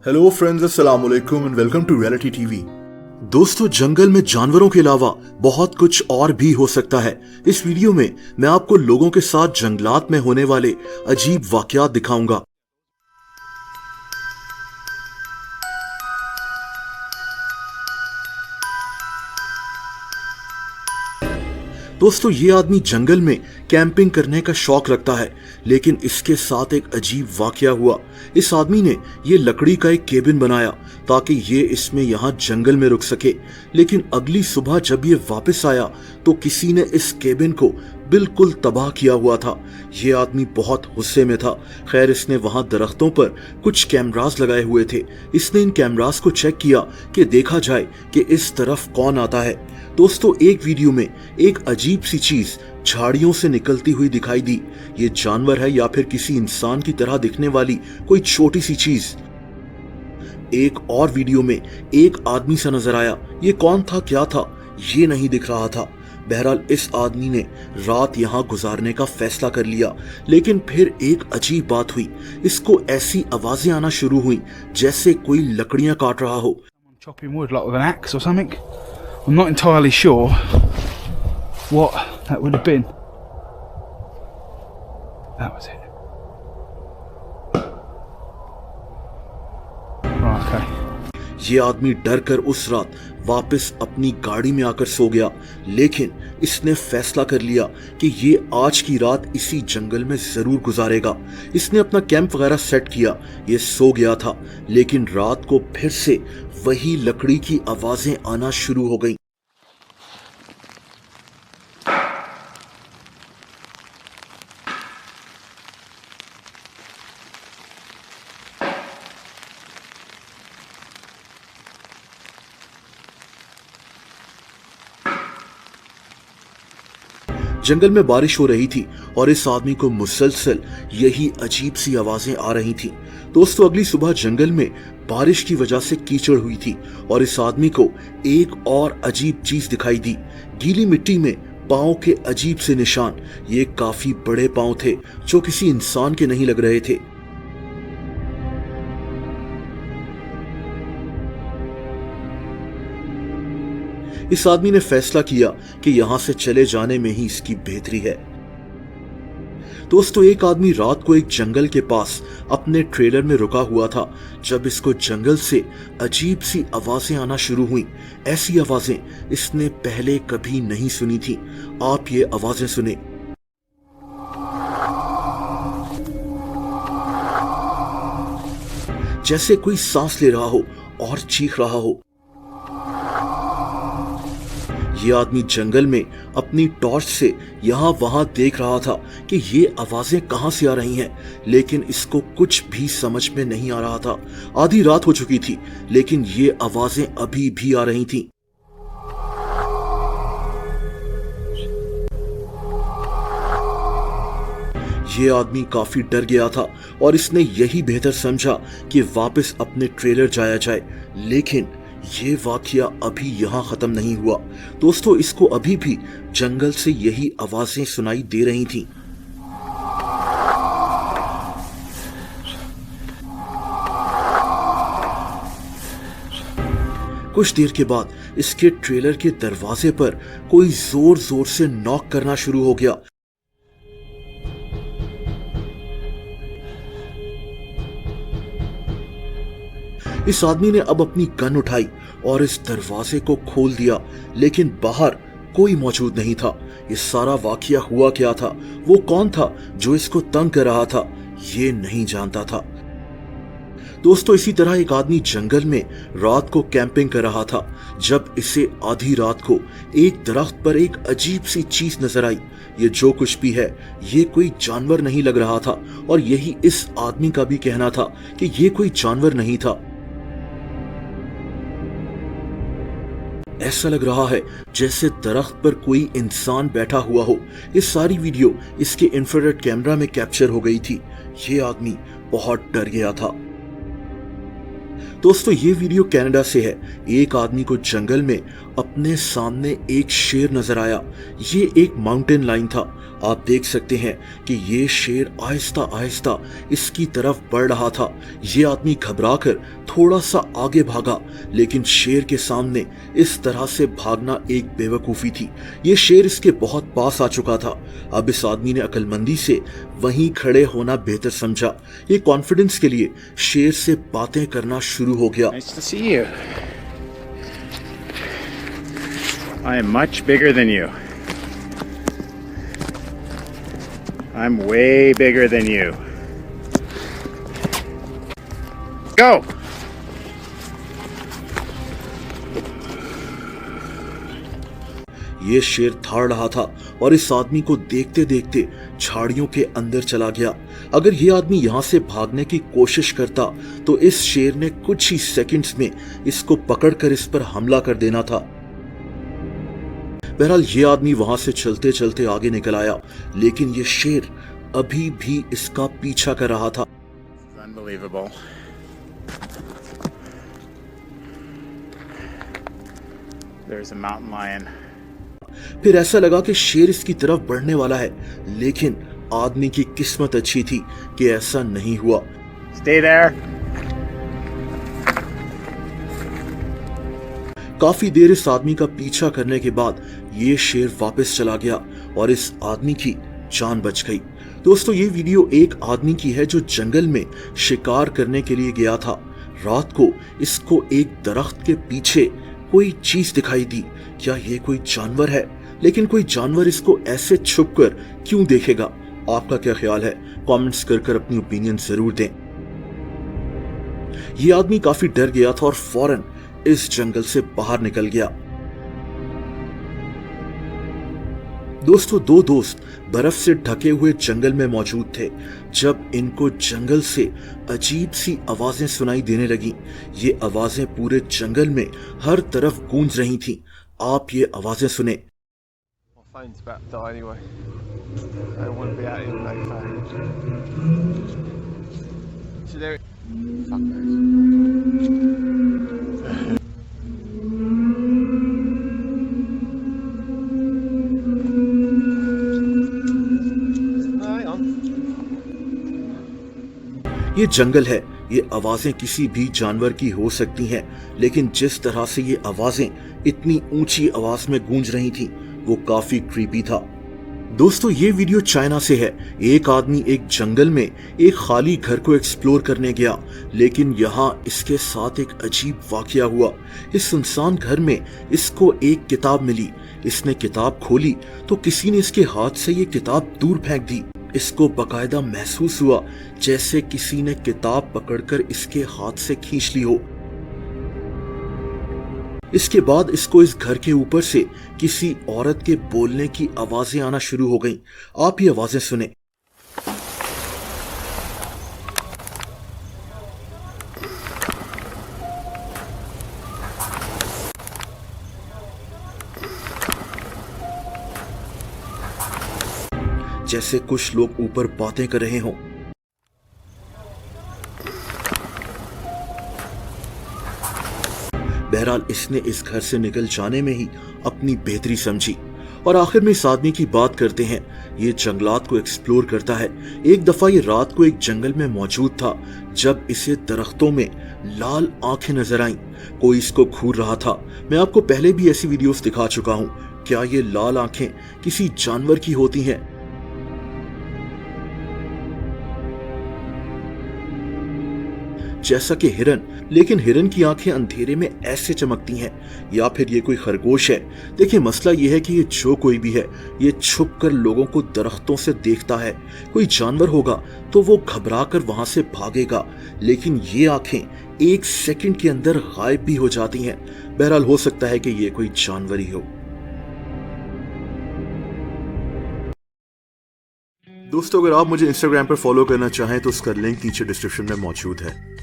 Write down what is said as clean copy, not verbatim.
Hello friends, अस्सलाम वालेकुम and welcome to reality TV. दोस्तों, जंगल में जानवरों के अलावा बहुत कुछ और भी हो सकता है। इस वीडियो में मैं आपको लोगों के साथ जंगलात में होने वाले अजीब वाकयात दिखाऊंगा। दोस्तों, ये आदमी जंगल में कैंपिंग करने का शौक रखता है, लेकिन इसके साथ एक अजीब वाकया हुआ। इस आदमी ने ये लकड़ी का एक केबिन बनाया ताकि ये इसमें यहाँ जंगल में रुक सके, लेकिन अगली सुबह जब ये वापस आया तो किसी ने इस केबिन को बिल्कुल तबाह किया हुआ था। ये आदमी बहुत गुस्से में था। खैर, इसने वहां दरख्तों पर कुछ कैमरास लगाए हुए थे। इसने इन कैमरास को चेक किया कि देखा जाए कि इस तरफ कौन आता है। दोस्तों, एक वीडियो में एक अजीब सी चीज झाड़ियों से निकलती हुई दिखाई दी। ये जानवर है या फिर किसी इंसान की तरह दिखने वाली कोई छोटी सी चीज। एक और वीडियो में एक आदमी सा नजर आया। ये कौन था, क्या था, ये नहीं दिख रहा था। बहरहाल इस आदमी ने रात यहाँ गुजारने का फैसला कर लिया, लेकिन फिर एक अजीब बात हुई। इसको ऐसी आवाजें आना शुरू हुई जैसे कोई लकड़ियां काट रहा हो। Chopping wood like with an axe or something. I'm not entirely sure what that would have been. That was it. Right, okay. ये आदमी डर कर उस रात वापस अपनी गाड़ी में आकर सो गया, लेकिन इसने फैसला कर लिया कि ये आज की रात इसी जंगल में जरूर गुजारेगा। इसने अपना कैंप वगैरह सेट किया, ये सो गया था, लेकिन रात को फिर से वही लकड़ी की आवाजें आना शुरू हो गईं। जंगल में बारिश हो रही थी और इस आदमी को मुसलसल यही अजीब सी आवाजें आ रही थीं। दोस्तों, अगली सुबह जंगल में बारिश की वजह से कीचड़ हुई थी और इस आदमी को एक और अजीब चीज दिखाई दी। गीली मिट्टी में पांव के अजीब से निशान। ये काफी बड़े पांव थे जो किसी इंसान के नहीं लग रहे थे। इस आदमी ने फैसला किया कि यहां से चले जाने में ही इसकी बेहतरी है। दोस्तों, एक आदमी रात को एक जंगल के पास अपने ट्रेलर में रुका हुआ था जब इसको जंगल से अजीब सी आवाजें आना शुरू हुई। ऐसी आवाजें इसने पहले कभी नहीं सुनी थी। आप ये आवाजें सुने। जैसे कोई सांस ले रहा हो और चीख रहा हो। ये आदमी जंगल में अपनी टॉर्च से यहाँ वहां देख रहा था कि ये आवाजें कहां से आ रही हैं, लेकिन इसको कुछ भी समझ में नहीं आ रहा था। आधी रात हो चुकी थी, लेकिन ये आवाजें अभी भी आ रही थीं। ये आदमी काफी डर गया था और इसने यही बेहतर समझा कि वापस अपने ट्रेलर जाया जाए, लेकिन ये वाकया अभी यहाँ खत्म नहीं हुआ। दोस्तों, इसको अभी भी जंगल से यही आवाजें सुनाई दे रही थीं। कुछ देर के बाद इसके ट्रेलर के दरवाजे पर कोई जोर जोर से नॉक करना शुरू हो गया। इस आदमी ने अब अपनी गन उठाई और इस दरवाजे को खोल दिया, लेकिन बाहर कोई मौजूद नहीं था। ये सारा वाकया हुआ क्या था, वो कौन था जो इसको तंग कर रहा था, ये नहीं जानता था। दोस्तों, इसी तरह एक आदमी जंगल में रात को कैंपिंग कर रहा था जब इसे आधी रात को एक दरख्त पर एक अजीब सी चीज नजर आई। ये जो कुछ भी है, ये कोई जानवर नहीं लग रहा था और यही इस आदमी का भी कहना था कि ये कोई जानवर नहीं था। ऐसा लग रहा है जैसे दरख्त पर कोई इंसान बैठा हुआ हो। ये सारी वीडियो इसके इंफ्रारेड कैमरा में कैप्चर हो गई थी। ये आदमी बहुत डर गया था। दोस्तों, ये वीडियो कनाडा से है। एक आदमी को जंगल में अपने सामने एक शेर नजर आया। ये एक माउंटेन लाइन था। आप देख सकते हैं कि ये शेर आहिस्ता आहिस्ता इसकी तरफ बढ़ रहा था। ये आदमी घबराकर थोड़ा सा आगे भागा, लेकिन शेर के सामने इस तरह से भागना एक बेवकूफ़ी थी। ये शेर इसके बहुत पास आ चुका था। अब इस आदमी ने अक्लमंदी से वहीं खड़े होना बेहतर समझा। ये कॉन्फिडेंस के लिए शेर से बातें करना शुरू हो गया। Nice to see you. I am much bigger than you. I'm way bigger than you. Go! ये शेर धाड़ रहा था और इस आदमी को देखते देखते झाड़ियों के अंदर चला गया। अगर ये आदमी यहां से भागने की कोशिश करता तो इस शेर ने कुछ ही सेकंड्स में इसको पकड़कर इस पर हमला कर देना था। बहरहाल ये आदमी वहां से चलते चलते आगे निकल आया, लेकिन ये शेर अभी भी इसका पीछा कर रहा था। Unbelievable. There's a mountain lion. फिर ऐसा लगा कि शेर इसकी तरफ बढ़ने वाला है, लेकिन आदमी की किस्मत अच्छी थी कि ऐसा नहीं हुआ। Stay there. काफी देर इस आदमी का पीछा करने के बाद ये शेर वापस चला गया और इस आदमी की जान बच गई। दोस्तों, ये वीडियो एक आदमी की है जो जंगल में शिकार करने के लिए गया था। रात को इसको एक दरख्त के पीछे कोई चीज दिखाई दी। क्या ये कोई जानवर है? लेकिन कोई जानवर इसको ऐसे छुपकर क्यों देखेगा? आपका क्या ख्याल है? कमेंट्स कर अपनी ओपिनियन जरूर दें। ये आदमी काफी डर गया था और फौरन इस जंगल से बाहर निकल गया। दोस्तों, दो दोस्त बर्फ से ढके हुए जंगल में मौजूद थे जब इनको जंगल से अजीब सी आवाजें सुनाई देने लगी। ये आवाजें पूरे जंगल में हर तरफ गूंज रही थीं। आप ये आवाजें सुने। My phone's about to die anyway. I don't want to be out here with no phone. So there. Fuck those. Hang on. ये जंगल है, ये आवाजें किसी भी जानवर की हो सकती हैं, लेकिन जिस तरह से ये आवाजें इतनी ऊंची आवाज में गूंज रही थी वो काफी क्रीपी था। दोस्तों, ये वीडियो चाइना से है। एक आदमी एक जंगल में एक खाली घर को एक्सप्लोर करने गया, लेकिन यहाँ इसके साथ एक अजीब वाकया हुआ। इस सुनसान घर में इसको एक किताब मिली। इसने किताब खोली तो किसी ने इसके हाथ से ये किताब दूर फेंक दी। इसको बकायदा महसूस हुआ जैसे किसी ने किताब पकड़कर इसके हाथ से खींच ली हो। इसके बाद इसको इस घर के ऊपर से किसी औरत के बोलने की आवाजें आना शुरू हो गईं। आप ये आवाजें सुने। जैसे कुछ लोग ऊपर बातें कर रहे हों। बहरहाल इसने इस घर से निकल जाने में ही अपनी बेहतरी समझी। और आखिर में इस आदमी की बात करते हैं। ये जंगलात को एक्सप्लोर करता है। एक दफा ये रात को एक जंगल में मौजूद था जब इसे दरख्तों में लाल आंखें नजर आईं। कोई इसको घूर रहा था। मैं आपको पहले भी ऐसी वीडियोस दिखा चुका हूं। क्या ये लाल आंखें किसी जानवर की होती हैं? जैसा कि हिरन, लेकिन हिरन की आंखें अंधेरे में ऐसे चमकती हैं। या फिर ये कोई खरगोश है? देखिए, मसला ये है कि ये जो कोई भी है, ये छुपकर लोगों को दरख्तों से देखता है। कोई जानवर होगा तो वो घबराकर वहां से भागेगा, लेकिन ये आंखें एक सेकंड के अंदर गायब भी हो जाती हैं। बहरहाल हो सकता है कि ये कोई जानवर ही हो। दोस्तों, अगर आप मुझे इंस्टाग्राम पर फॉलो करना चाहें तो उसका लिंक नीचे डिस्क्रिप्शन में मौजूद है।